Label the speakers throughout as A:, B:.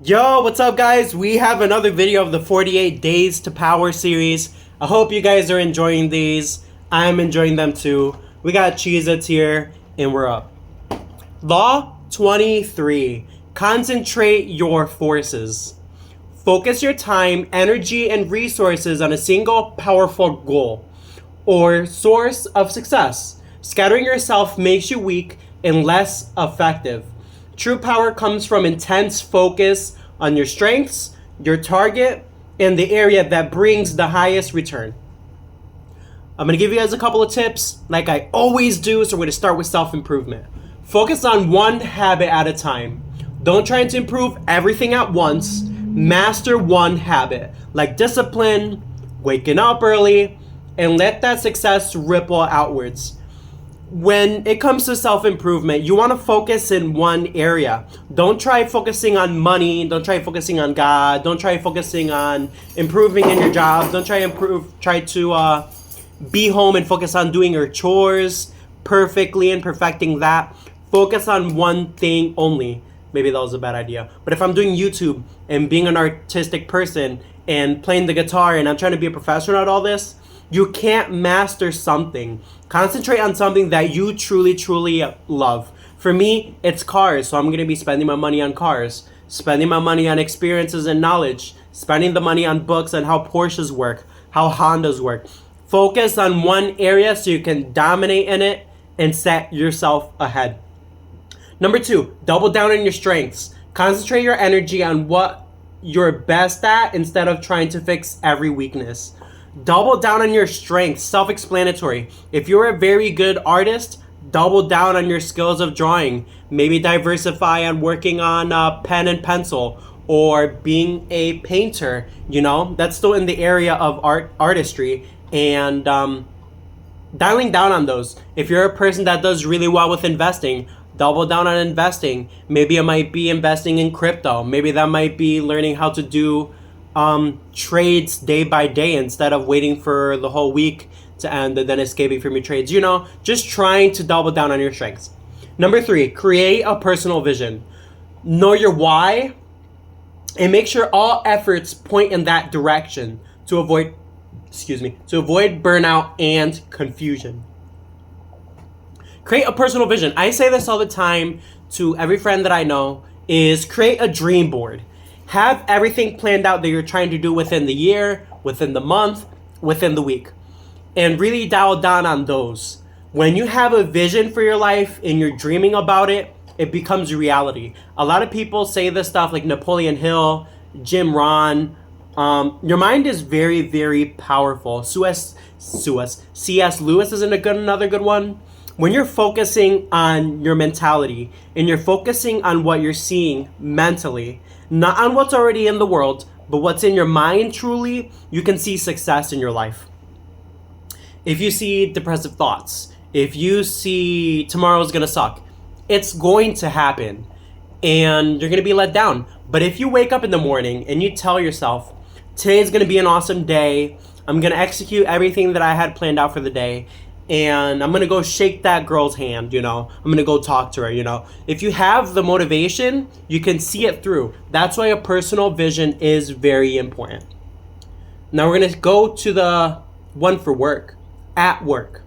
A: Yo, what's up guys? We have another video of the 48 Days to Power series. I hope you guys are enjoying these. I'm enjoying them too. We got Cheez-Its here and we're up. Law 23. Concentrate your forces. Focus your time, energy, and resources on a single powerful goal or source of success. Scattering yourself makes you weak and less effective. True power comes from intense focus on your strengths, your target, and the area that brings the highest return. I'm going to give you guys a couple of tips like I always do, so we're going to start with self-improvement. Focus on one habit at a time. Don't try to improve everything at once. Master one habit, like discipline, waking up early, and let that success ripple outwards. When it comes to self-improvement, you want to focus in one area. Don't try focusing on money. Don't try focusing on God. Don't try focusing on improving in your job. Don't try to be home and focus on doing your chores perfectly and perfecting that. Focus on one thing only. Maybe that was a bad idea. But if I'm doing YouTube and being an artistic person and playing the guitar and I'm trying to be a professional at all this, you can't master something. Concentrate on something that you truly love. For me, it's cars, so I'm going to be spending my money on cars, spending my money on experiences and knowledge, spending the money on books and how Porsches work, how Hondas work. Focus on one area so you can dominate in it and set yourself ahead. Number 2, double down on your strengths. Concentrate your energy on what you're best at instead of trying to fix every weakness. Double down on your strengths. Self-explanatory. If you're a very good artist, double down on your skills of drawing. Maybe diversify on working on pen and pencil or being a painter. You know, that's still in the area of artistry, and dialing down on those. If you're a person that does really well with investing, double down on investing. Maybe it might be investing in crypto. Maybe that might be learning how to do trades day by day instead of waiting for the whole week to end and then escaping from your trades. You know, just trying to double down on your strengths. Number 3, create a personal vision. Know your why and make sure all efforts point in that direction to avoid burnout and confusion. Create a personal vision. I say this all the time to every friend that I know, is create a dream board. Have everything planned out that you're trying to do within the year, within the month, within the week. And really dial down on those. When you have a vision for your life and you're dreaming about it, it becomes reality. A lot of people say this stuff like Napoleon Hill, Jim Rohn. Your mind is very powerful. C.S. Lewis is another good one. When you're focusing on your mentality and you're focusing on what you're seeing mentally, not on what's already in the world, but what's in your mind truly, you can see success in your life. If you see depressive thoughts, if you see tomorrow's gonna suck, it's going to happen and you're gonna be let down. But if you wake up in the morning and you tell yourself, today's gonna be an awesome day, I'm gonna execute everything that I had planned out for the day, and I'm gonna go shake that girl's hand, you know, I'm gonna go talk to her, you know. If you have the motivation, you can see it through. That's why a personal vision is very important. Now we're gonna go to the one for work. At work,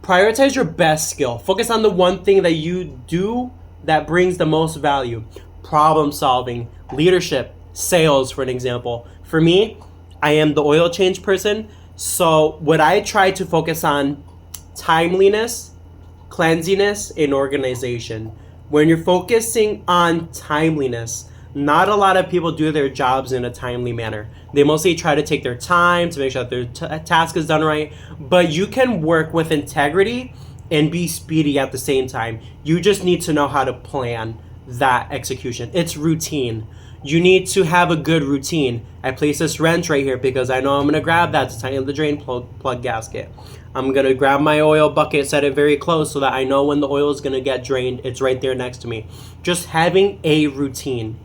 A: prioritize your best skill. Focus on the one thing that you do that brings the most value. Problem solving, leadership, sales, for an example. For me, I am the oil change person, so what I try to focus on, timeliness, cleanliness, and organization. When you're focusing on timeliness, not a lot of people do their jobs in a timely manner. They mostly try to take their time to make sure that their task is done right, but you can work with integrity and be speedy at the same time. You just need to know how to plan that execution. It's routine. You need to have a good routine. I place this wrench right here because I know I'm gonna grab that to tighten the drain plug gasket. I'm gonna grab my oil bucket, set it very close so that I know when the oil is gonna get drained, it's right there next to me. Just having a routine.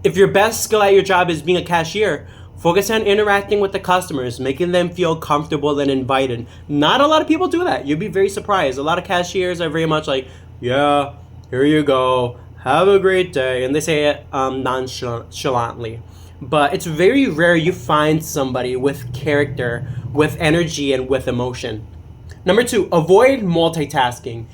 A: If your best skill at your job is being a cashier, focus on interacting with the customers, making them feel comfortable and invited. Not a lot of people do that. You'd be very surprised. A lot of cashiers are very much like, yeah, here you go. have a great day. And they say it nonchalantly. But it's very rare you find somebody with character, with energy, and with emotion. Number two, avoid multitasking.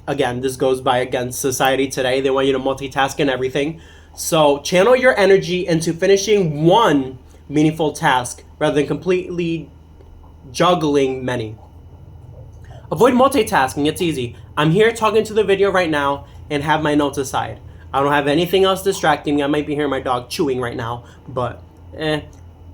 A: Again, this goes by against society today. They want you to multitask in everything. So channel your energy into finishing one meaningful task rather than completely juggling many. Avoid multitasking. It's easy. I'm here talking to the video right now and have my notes aside. I don't have anything else distracting me. I might be hearing my dog chewing right now, but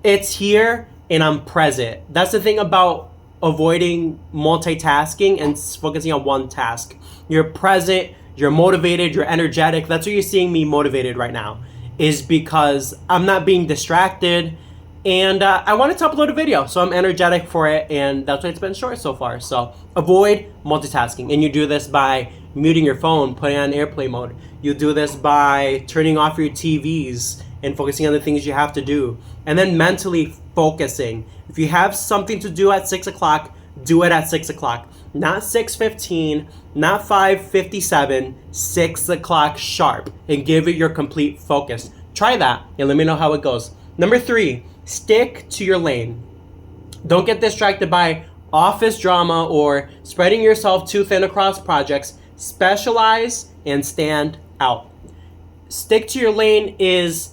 A: it's here and I'm present. That's the thing about avoiding multitasking and focusing on one task. You're present, you're motivated, you're energetic. That's why you're seeing me motivated right now, is because I'm not being distracted, and I wanted to upload a video, so I'm energetic for it, and that's why it's been short so far. So avoid multitasking, and you do this by muting your phone, putting on airplane mode. You do this by turning off your TVs and focusing on the things you have to do, and then mentally focusing. If you have something to do at 6 o'clock, do it at 6 o'clock. Not 6:15, not 5:57, 6 o'clock sharp, and give it your complete focus. Try that and let me know how it goes. Number three, stick to your lane. Don't get distracted by office drama or spreading yourself too thin across projects. Specialize and stand out. Stick to your lane is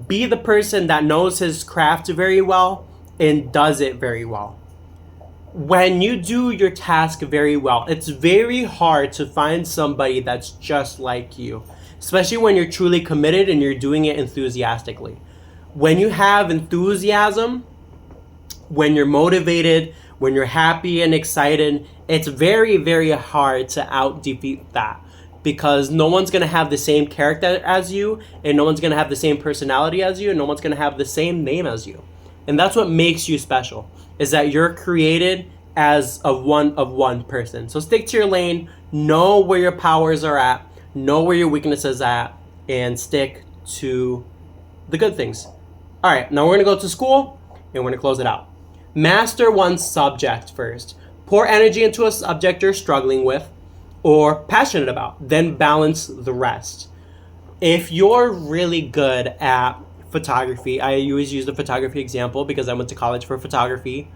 A: be the person that knows his craft very well and does it very well. When you do your task very well, it's very hard to find somebody that's just like you, especially when you're truly committed and you're doing it enthusiastically. When you have enthusiasm, when you're motivated, when you're happy and excited, it's very, very hard to out-defeat that, because no one's going to have the same character as you, and no one's going to have the same personality as you, and no one's going to have the same name as you. And that's what makes you special, is that you're created as one person. So stick to your lane, know where your powers are at, know where your weaknesses are at, and stick to the good things. All right, now we're going to go to school, and we're going to close it out. Master one subject first. Pour energy into a subject you're struggling with or passionate about, then balance the rest. If you're really good at photography, I always use the photography example because I went to college for photography.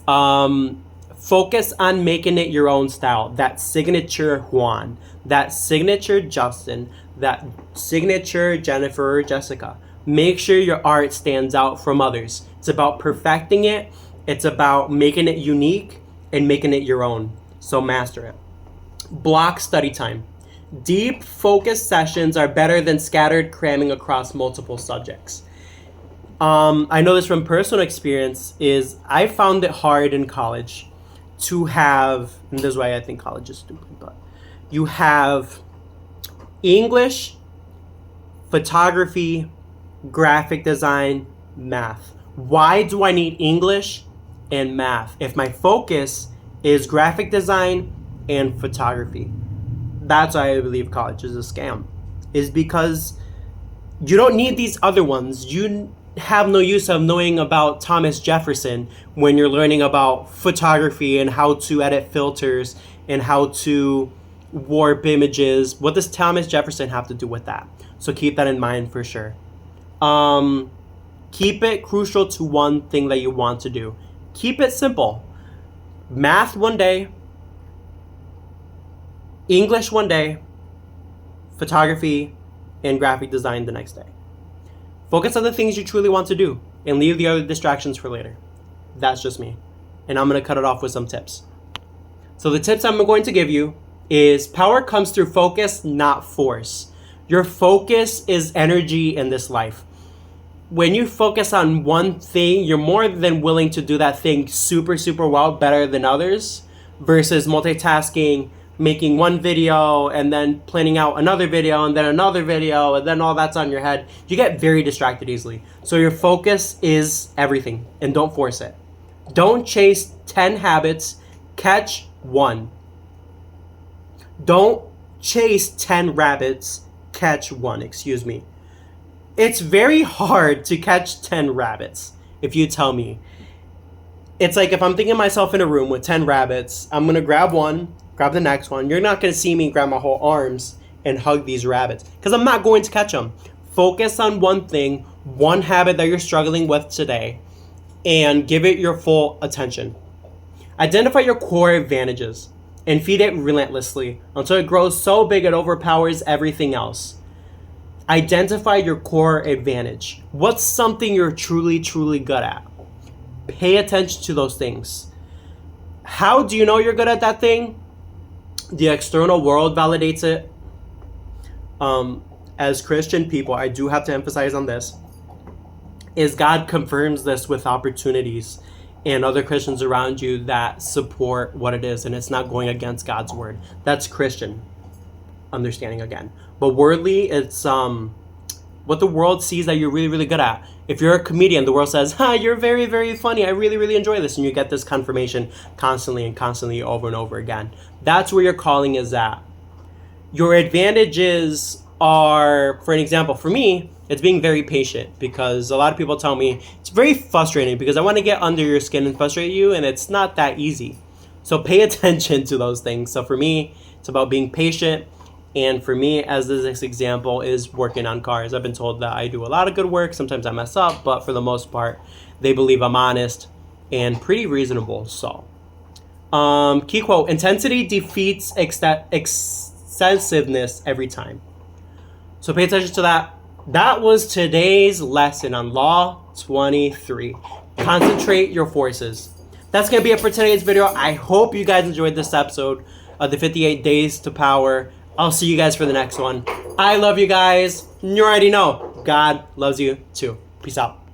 A: Focus on making it your own style. That signature Juan, that signature Justin, that signature Jennifer or Jessica. Make sure your art stands out from others. It's about perfecting it. It's about making it unique and making it your own. So master it. Block study time. Deep focused sessions are better than scattered cramming across multiple subjects. I know this from personal experience, is I found it hard in college to have, and this is why I think college is stupid, but you have English, photography, graphic design, math. Why do I need English and math if my focus is graphic design and photography? That's why I believe college is a scam, is because you don't need these other ones. You have no use of knowing about Thomas Jefferson when you're learning about photography and how to edit filters and how to warp images. What does Thomas Jefferson have to do with that? So keep that in mind for sure. Keep it crucial to one thing that you want to do. Keep it simple. Math one day, English one day, photography and graphic design the next day. Focus on the things you truly want to do and leave the other distractions for later. That's just me. And I'm going to cut it off with some tips. So the tips I'm going to give you is power comes through focus, not force. Your focus is energy in this life. When you focus on one thing, you're more than willing to do that thing super, super well, better than others, versus multitasking, making one video and then planning out another video and then another video and then all that's on your head. You get very distracted easily. So your focus is everything, and don't force it. Don't chase 10 habits, catch one. Don't chase 10 rabbits, catch one, excuse me. It's very hard to catch 10 rabbits, if you tell me. It's like if I'm thinking myself in a room with 10 rabbits, I'm going to grab one, grab the next one. You're not going to see me grab my whole arms and hug these rabbits because I'm not going to catch them. Focus on one thing, one habit that you're struggling with today, and give it your full attention. Identify your core advantages and feed it relentlessly until it grows so big it overpowers everything else. Identify your core advantage. What's something you're truly, truly good at? Pay attention to those things. How do you know you're good at that thing? The external world validates it. As Christian people, I do have to emphasize on this, is God confirms this with opportunities and other Christians around you that support what it is, and it's not going against God's word. That's Christian understanding again. But worldly, it's what the world sees that you're really, really good at. If you're a comedian, the world says, you're very, very funny. I really, really enjoy this. And you get this confirmation constantly and constantly over and over again. That's where your calling is at. Your advantages are, for an example, for me, it's being very patient, because a lot of people tell me it's very frustrating because I want to get under your skin and frustrate you, and it's not that easy. So pay attention to those things. So for me, it's about being patient. And for me, as this example, is working on cars. I've been told that I do a lot of good work. Sometimes I mess up, but for the most part, they believe I'm honest and pretty reasonable. So, key quote: intensity defeats excessiveness every time. So pay attention to that. That was today's lesson on Law 23. Concentrate your forces. That's going to be it for today's video. I hope you guys enjoyed this episode of the 58 Days to Power. I'll see you guys for the next one. I love you guys. You already know. God loves you too. Peace out.